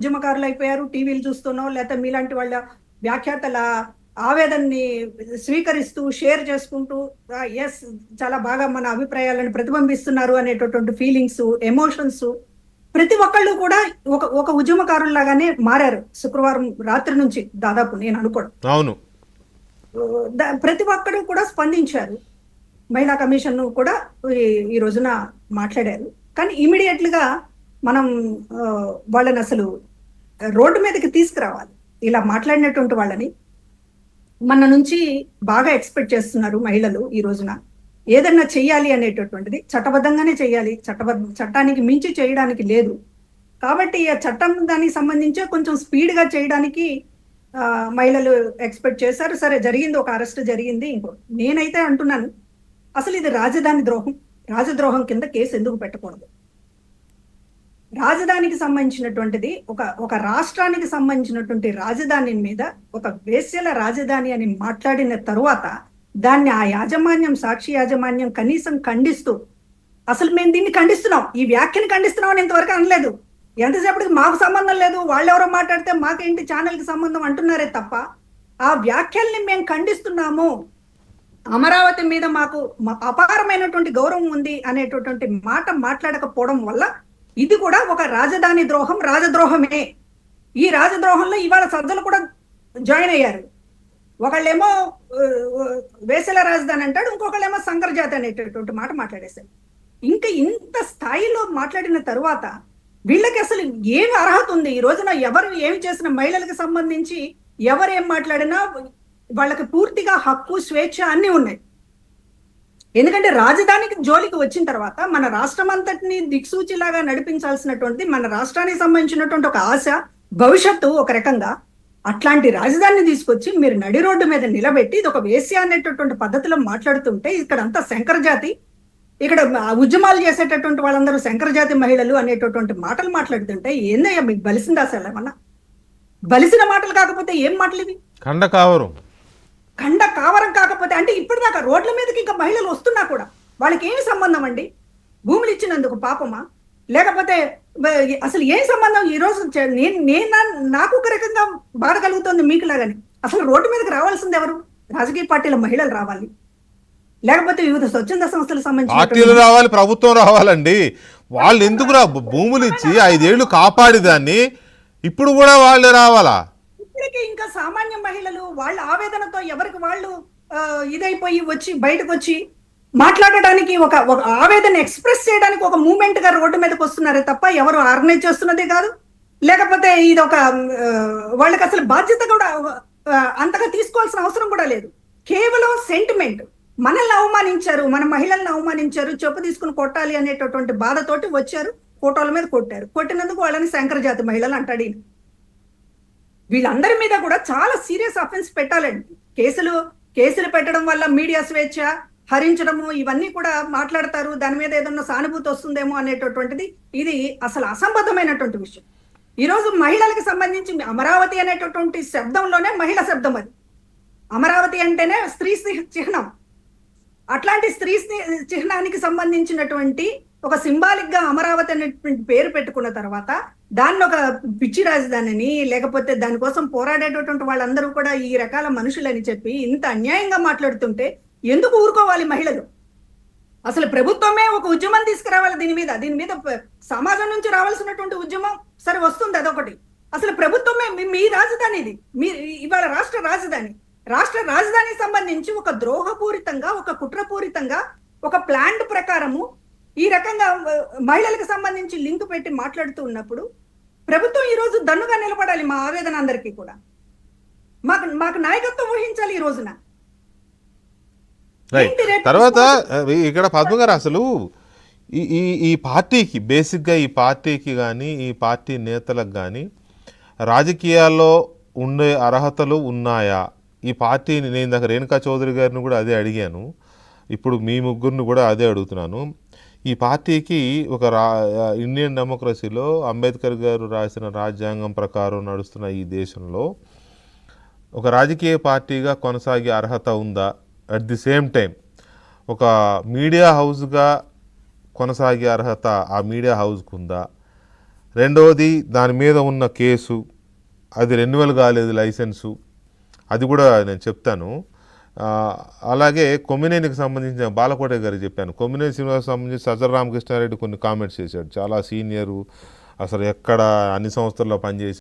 ఉద్యమకారులు అయిపోయారు, టీవీలు చూస్తున్నాం, లేకపోతే మీలాంటి వాళ్ళ వ్యాఖ్యాతల ఆవేదనని స్వీకరిస్తూ షేర్ చేసుకుంటూ ఎస్ చాలా బాగా మన అభిప్రాయాలను ప్రతిబింబిస్తున్నారు అనేటటువంటి ఫీలింగ్స్, ఎమోషన్స్ ప్రతి ఒక్కళ్ళు కూడా ఒక ఒక ఉద్యమకారుల్లాగానే మారారు శుక్రవారం రాత్రి నుంచి దాదాపు నేను అనుకోవడం. అవును. ప్రతి ఒక్కరు కూడా స్పందించారు. మహిళా కమిషన్ కూడా ఈ రోజున మాట్లాడారు. కానీ ఇమీడియట్ గా మనం వాళ్ళని అసలు రోడ్డు మీదకి తీసుకురావాలి. ఇలా మాట్లాడినటువంటి వాళ్ళని మన నుంచి బాగా ఎక్స్పెక్ట్ చేస్తున్నారు మహిళలు. ఈ రోజున ఏదన్నా చెయ్యాలి అనేటటువంటిది చట్టబద్ధంగానే చెయ్యాలి, చట్టానికి మించి చేయడానికి లేదు. కాబట్టి ఆ చట్టం దానికి సంబంధించి కొంచెం స్పీడ్ గా చేయడానికి మహిళలు ఎక్స్పెక్ట్ చేశారు. సరే, జరిగింది, ఒక అరెస్ట్ జరిగింది. ఇంకో నేనైతే అంటున్నాను, అసలు ఇది రాజధాని ద్రోహం, రాజద్రోహం కింద కేసు ఎందుకు పెట్టకూడదు? రాజధానికి సంబంధించినటువంటిది ఒక రాష్ట్రానికి సంబంధించినటువంటి రాజధాని మీద ఒక వేశ్యల రాజధాని అని మాట్లాడిన తరువాత దాన్ని ఆ యాజమాన్యం, సాక్షి యాజమాన్యం కనీసం ఖండిస్తూ, అసలు మేము దీన్ని ఖండిస్తున్నాం, ఈ వ్యాఖ్యని ఖండిస్తున్నాం అని ఇంతవరకు అనలేదు. ఎంతసేపటికి మాకు సంబంధం లేదు, వాళ్ళెవరో మాట్లాడితే మాకేంటి ఛానల్కి సంబంధం అంటున్నారే తప్ప ఆ వ్యాఖ్యల్ని మేము ఖండిస్తున్నాము, అమరావతి మీద మాకు అపారమైనటువంటి గౌరవం ఉంది అనేటటువంటి మాట మాట్లాడకపోవడం వల్ల ఇది కూడా ఒక రాజధాని ద్రోహం, రాజద్రోహమే. ఈ రాజద్రోహంలో ఇవాళ సజ్జలు కూడా జాయిన్ అయ్యారు. ఒకళ్ళేమో వేసల రాజధాని అంటాడు, ఇంకొకళ్ళేమో సంకరజాతి అనేటటువంటి మాట మాట్లాడేశారు. ఇంకా ఇంత స్థాయిలో మాట్లాడిన తరువాత వీళ్ళకి అసలు ఏమి అర్హత ఉంది? ఈ రోజున ఎవరు ఏమి చేసిన మహిళలకు సంబంధించి ఎవరేం మాట్లాడినా వాళ్ళకి పూర్తిగా హక్కు, స్వేచ్ఛ అన్ని ఉన్నాయి. ఎందుకంటే రాజధానికి జోలికి వచ్చిన తర్వాత మన రాష్ట్రం అంతటిని దిక్సూచిలాగా నడిపించాల్సినటువంటి, మన రాష్ట్రానికి సంబంధించినటువంటి ఒక ఆశ, భవిష్యత్తు ఒక రకంగా, అట్లాంటి రాజధానిని తీసుకొచ్చి మీరు నడి రోడ్డు మీద నిలబెట్టి ఇది ఒక వేశ్య అనేటటువంటి పద్ధతిలో మాట్లాడుతుంటే, ఇక్కడ అంతా శంకరజాతి, ఇక్కడ ఉద్యమాలు చేసేటటువంటి వాళ్ళందరూ శంకరజాతి మహిళలు అనేటటువంటి మాటలు మాట్లాడుతుంటే ఏందయ్యా మీకు బలిసిందా? అసలు ఏమన్నా బలిసిన మాటలు కాకపోతే ఏం మాటలు ఇవి? ఖండ కావరం కాకపోతే అంటే ఇప్పటిదాకా రోడ్ల మీదకి ఇంకా మహిళలు వస్తున్నా కూడా వాళ్ళకి ఏమి సంబంధం అండి? భూములు ఇచ్చినందుకు పాపమా, లేకపోతే అసలు ఏం సంబంధం? ఈ రోజు నాకు ఒక రకంగా బాధ కలుగుతుంది మీకు లాగానే. అసలు రోడ్డు మీదకి రావాల్సింది ఎవరు? రాజకీయ పార్టీల మహిళలు రావాలి, లేకపోతే వివిధ స్వచ్ఛంద సంస్థలకు సంబంధించి రావాలి, ప్రభుత్వం రావాలండి. వాళ్ళు ఎందుకు భూములు ఇచ్చి 5 ఏళ్లు కాపాడి దాన్ని ఇప్పుడు కూడా వాళ్ళు రావాలా? ఇంకా సామాన్య మహిళలు వాళ్ళ ఆవేదనతో ఎవరికి వాళ్ళు ఇదైపోయి వచ్చి బయటకు వచ్చి మాట్లాడడానికి, ఒక ఆవేదన ఎక్స్ప్రెస్ చేయడానికి ఒక మూమెంట్ గా రోడ్డు మీదకి వస్తున్నారే తప్ప ఎవరు ఆర్గనైజ్ చేస్తున్నదే కాదు. లేకపోతే ఇది ఒక వాళ్ళకి అసలు బాధ్యత కూడా అంతగా తీసుకోవాల్సిన అవసరం కూడా లేదు. కేవలం సెంటిమెంట్, మనల్ని అవమానించారు, మన మహిళల్ని అవమానించారు, చెప్పు తీసుకుని కొట్టాలి అనేటటువంటి బాధతోటి వచ్చారు, ఫోటోల మీద కొట్టారు. కొట్టినందుకు వాళ్ళని శంకరజాతి మహిళలు అంటాడు. వీళ్ళందరి మీద కూడా చాలా సీరియస్ అఫెన్స్ పెట్టాలండి. కేసులు పెట్టడం వల్ల మీడియా స్వేచ్ఛ హరించడము ఇవన్నీ కూడా మాట్లాడతారు, దాని మీద ఏదన్నా సానుభూతి వస్తుందేమో అనేటటువంటిది ఇది అసలు అసంబద్ధమైనటువంటి విషయం. ఈరోజు మహిళలకు సంబంధించి అమరావతి అనేటటువంటి శబ్దంలోనే మహిళ శబ్దం. అది అమరావతి అంటేనే స్త్రీ చిహ్నం. అట్లాంటి స్త్రీ చిహ్నానికి సంబంధించినటువంటి ఒక సింబాలిక్ గా అమరావతి అనేటువంటి పేరు పెట్టుకున్న తర్వాత దాన్ని ఒక పిచ్చి రాజధానిని, లేకపోతే దానికోసం పోరాడేటటువంటి వాళ్ళందరూ కూడా ఈ రకాల మనుషులని చెప్పి ఇంత అన్యాయంగా మాట్లాడుతుంటే ఎందుకు ఊరుకోవాలి మహిళలు? అసలు ప్రభుత్వమే ఒక ఉద్యమం తీసుకురావాలి దీని మీద సమాజం నుంచి రావాల్సినటువంటి ఉద్యమం సరే వస్తుంది, అదొకటి. అసలు ప్రభుత్వమే మీ రాజధాని, ఇది మీ ఇవాళ రాష్ట్ర రాజధానికి సంబంధించి ఒక ద్రోహపూరితంగా, ఒక కుట్రపూరితంగా, ఒక ప్లాన్ ప్రకారము ఈ రకంగా మహిళలకు సంబంధించి లింక్ పెట్టి మాట్లాడుతూ ఉన్నప్పుడు ప్రభుత్వం ఈ రోజు దన్నుగా నిలబడాలి. మా ఆవేదన అందరికీ కూడా మాకు నాయకత్వం వహించాలి ఈ రోజున. తర్వాత ఇక్కడ పద్మ గారు, అసలు ఈ పార్టీకి బేసిక్గా ఈ పార్టీకి కానీ ఈ పార్టీ నేతలకు కానీ రాజకీయాల్లో ఉండే అర్హతలు ఉన్నాయా? ఈ పార్టీని నేను ఇందాక రేణుకా చౌదరి గారిని కూడా అదే అడిగాను, ఇప్పుడు మీ ముగ్గురిని కూడా అదే అడుగుతున్నాను. ఈ పార్టీకి ఒక ఇండియన్ డెమోక్రసీలో అంబేద్కర్ గారు రాసిన రాజ్యాంగం ప్రకారం నడుస్తున్న ఈ దేశంలో ఒక రాజకీయ పార్టీగా కొనసాగే అర్హత ఉందా? అట్ ది సేమ్ టైం ఒక మీడియా హౌస్గా కొనసాగే అర్హత ఆ మీడియా హౌస్కు ఉందా? రెండవది దాని మీద ఉన్న కేసు, అది రెన్యువల్ కాలేదు లైసెన్సు, అది కూడా నేను చెప్తాను. అలాగే కొమ్మినేనికి సంబంధించిన బాలకోట గారికి చెప్పాను. కొమ్మినేని శ్రీనివాస్ సంబంధించి సజ్జల రామకృష్ణారెడ్డి కొన్ని కామెంట్స్ చేశాడు. చాలా సీనియరు, అసలు ఎక్కడ అన్ని సంస్థల్లో పనిచేసి